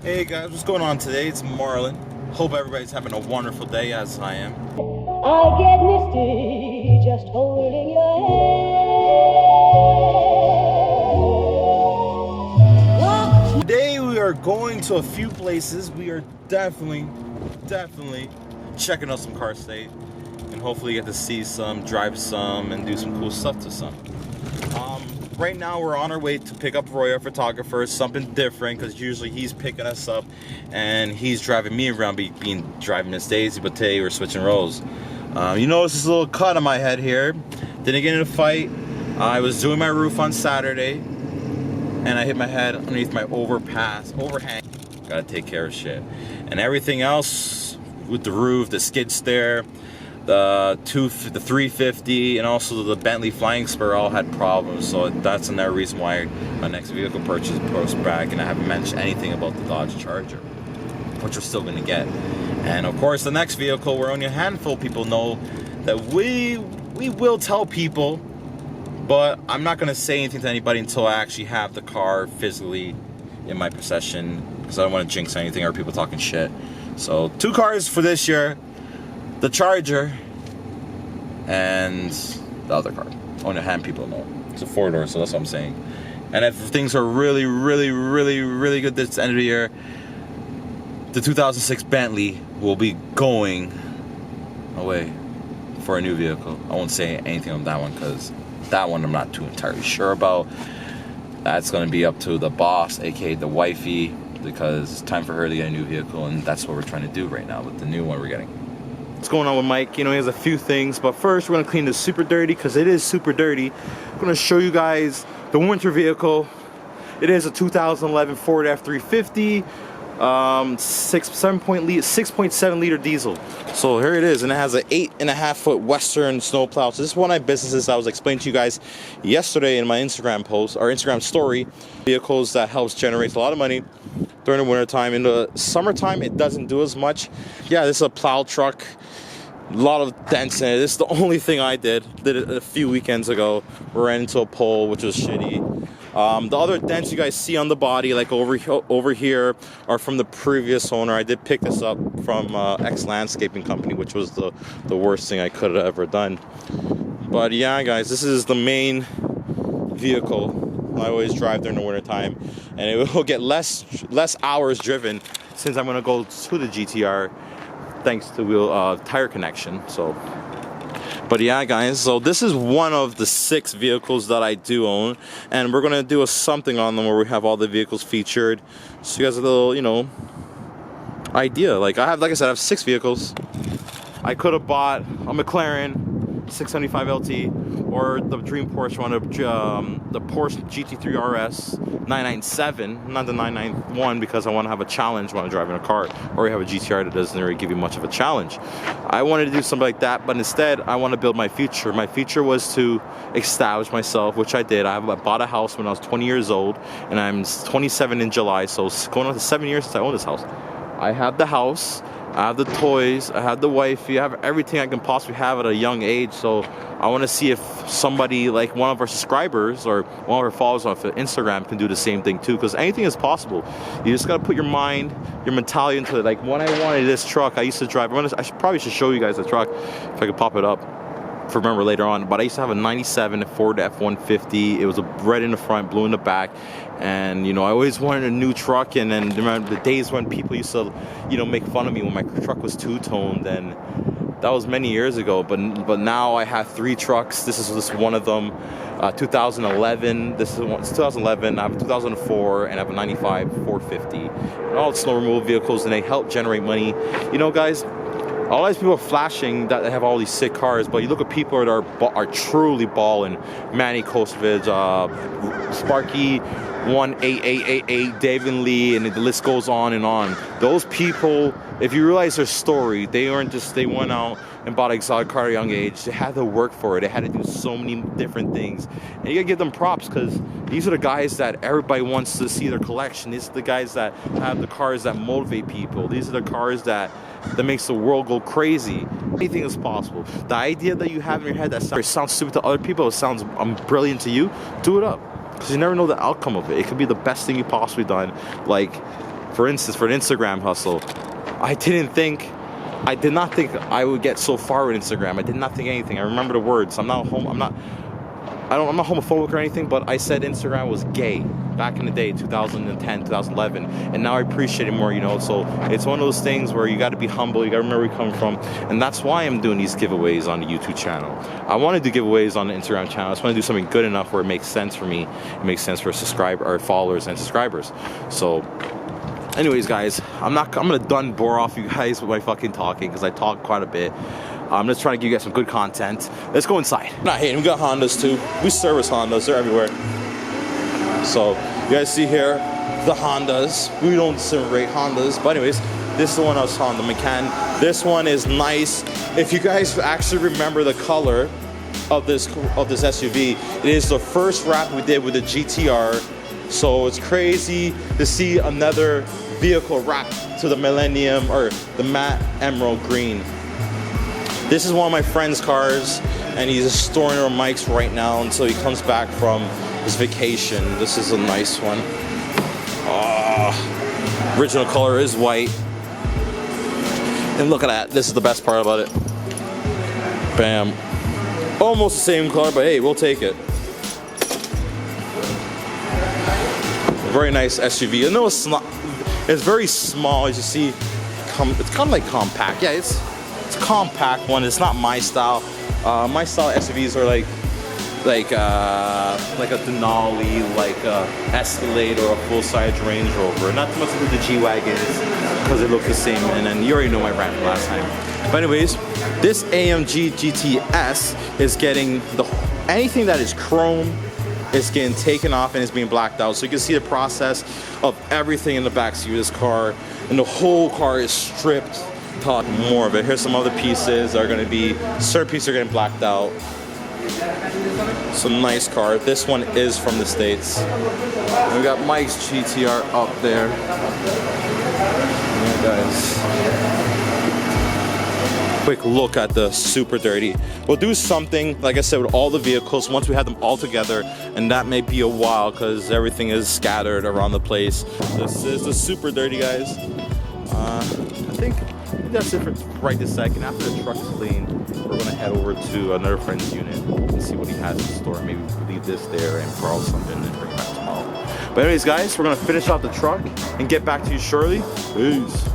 Hey guys, what's going on today? It's Marlon. Hope everybody's having a wonderful day as I am. I get misty just holding your hand. Today we are going to a few places. We are definitely checking out some car state and hopefully get to see some, drive some, and do some cool stuff to some. Right now we're on our way to pick up Roy, our photographer. Something different because usually he's picking us up and he's driving me around, driving Miss Daisy, but today we're switching roles. You notice this little cut on my head here. Didn't get in a fight. I was doing my roof on Saturday and I hit my head underneath my overhang. Gotta take care of shit. And everything else with the roof, the skid steer, the 350, and also the Bentley Flying Spur all had problems. So that's another reason why my next vehicle purchase is pushed back, and I haven't mentioned anything about the Dodge Charger, which we're still gonna get. And of course, the next vehicle, where only a handful of people know that we will tell people, but I'm not gonna say anything to anybody until I actually have the car physically in my possession, because I don't want to jinx anything or people talking shit. So 2 cars for this year: the Charger and the other car. Only a hand people know. It's a 4-door, so that's what I'm saying. And if things are really good this end of the year, the 2006 Bentley will be going away for a new vehicle. I won't say anything on that one because that one I'm not too entirely sure about. That's going to be up to the boss, aka the wifey, because it's time for her to get a new vehicle, and that's what we're trying to do right now with the new one we're getting. What's going on with Mike? You know, he has a few things, but first we're going to clean this super dirty because it is super dirty. I'm going to show you guys the winter vehicle. It is a 2011 Ford F350, 6.7 liter diesel. So here it is, and it has an 8.5-foot Western snowplow. So this is one of my businesses I was explaining to you guys yesterday in my Instagram post, or Instagram story. Vehicles that helps generate a lot of money during the winter time. In the summertime, it doesn't do as much. Yeah, this is a plow truck. A lot of dents in it. This is the only thing I did it a few weekends ago. We ran into a pole, which was shitty. The other dents you guys see on the body, like over here, are from the previous owner. I did pick this up from X Landscaping Company, which was the worst thing I could have ever done. But yeah, guys, this is the main vehicle I always drive during the winter time, and it will get less hours driven since I'm gonna go to the GTR thanks to tire connection. So, but yeah, guys, so this is one of the 6 vehicles that I do own, and we're gonna do something on them where we have all the vehicles featured, so you guys have a little, you know, idea. Like I said, I have 6 vehicles. I could have bought a McLaren 675 LT or the dream Porsche one, the Porsche GT3 RS 997, not the 991, because I want to have a challenge when I'm driving a car, or you have a GTR that doesn't really give you much of a challenge. I wanted to do something like that, but instead I want to build my future. My future was to establish myself, which I did. I bought a house when I was 20 years old, and I'm 27 in July, so it's going on to 7 years since I own this house. I have the house, I have the toys, I have the wifey, I have everything I can possibly have at a young age. So I want to see if somebody like one of our subscribers or one of our followers on Instagram can do the same thing too, because anything is possible. You just got to put your mind, your mentality into it. Like when I wanted this truck, I used to drive, probably should show you guys the truck if I could pop it up for remember later on, but I used to have a 97 Ford F-150. It was red in the front, blue in the back, and you know, I always wanted a new truck. And then remember the days when people used to, you know, make fun of me when my truck was two-toned, and that was many years ago. But now I have 3 trucks. This is just one of them. 2011. This is one. It's 2011. I have a 2004, and I have a 95 450. And all snow removal vehicles, and they help generate money. You know, guys, all these people are flashing that they have all these sick cars, but you look at people that are truly balling. Manny Kostovich, Sparky 18888, David Lee, and the list goes on and on. Those people, if you realize their story, they went out and bought an exotic car at a young age. They had to work for it. They had to do so many different things. And you gotta give them props, because these are the guys that everybody wants to see their collection. These are the guys that have the cars that motivate people. These are the cars that makes the world go crazy. Anything is possible. The idea that you have in your head that sounds stupid to other people, it sounds brilliant to you, do it up. Because you never know the outcome of it. It could be the best thing you possibly done. Like, for instance, for an Instagram hustle, I did not think I would get so far with Instagram. I did not think anything. I remember the words. I'm not homophobic or anything, but I said Instagram was gay back in the day, 2010, 2011, and now I appreciate it more, you know. So it's one of those things where you got to be humble, you got to remember where you come from, and that's why I'm doing these giveaways on the YouTube channel. I want to do giveaways on the Instagram channel. I just want to do something good enough where it makes sense for me, it makes sense for followers and subscribers. So anyways, guys, I'm gonna done bore off you guys with my fucking talking, because I talk quite a bit. I'm just trying to give you guys some good content. Let's go inside. I'm not hating, we got Hondas too. We service Hondas, they're everywhere. So you guys see here, the Hondas. We don't rate Hondas, but anyways, this is the one I was on, the Macan. This one is nice. If you guys actually remember the color of this SUV, it is the first wrap we did with the GTR. So it's crazy to see another vehicle wrapped to the Millennium, or the matte emerald green. This is one of my friend's cars, and he's storing our mics right now until he comes back from his vacation. This is a nice one. Original color is white. And look at that, this is the best part about it. Bam. Almost the same color, but hey, we'll take it. Very nice SUV. I know it's very small, as you see. It's kind of like compact. Yeah, it's a compact one. It's not my style. My style SUVs are like a Denali, like a Escalade, or a full-size Range Rover. Not too much into the G-Wagons, because they look the same. And then you already know my rant from last time. But anyways, this AMG GTS is getting anything that is chrome. It's getting taken off and it's being blacked out. So you can see the process of everything in the backseat of this car. And the whole car is stripped. Talk more of it. Here's some other pieces that are going to be, certain pieces are getting blacked out. Some nice car. This one is from the States. We got Mike's GTR up there. Yeah, guys. Quick look at the SuperDirty. We'll do something, like I said, with all the vehicles once we have them all together, and that may be a while because everything is scattered around the place. This is the SuperDirty, guys. I think that's it for right this second. After the truck is clean, we're gonna head over to another friend's unit and see what he has in store. Maybe leave this there and borrow something and bring it back tomorrow. But anyways, guys, we're gonna finish off the truck and get back to you shortly. Peace.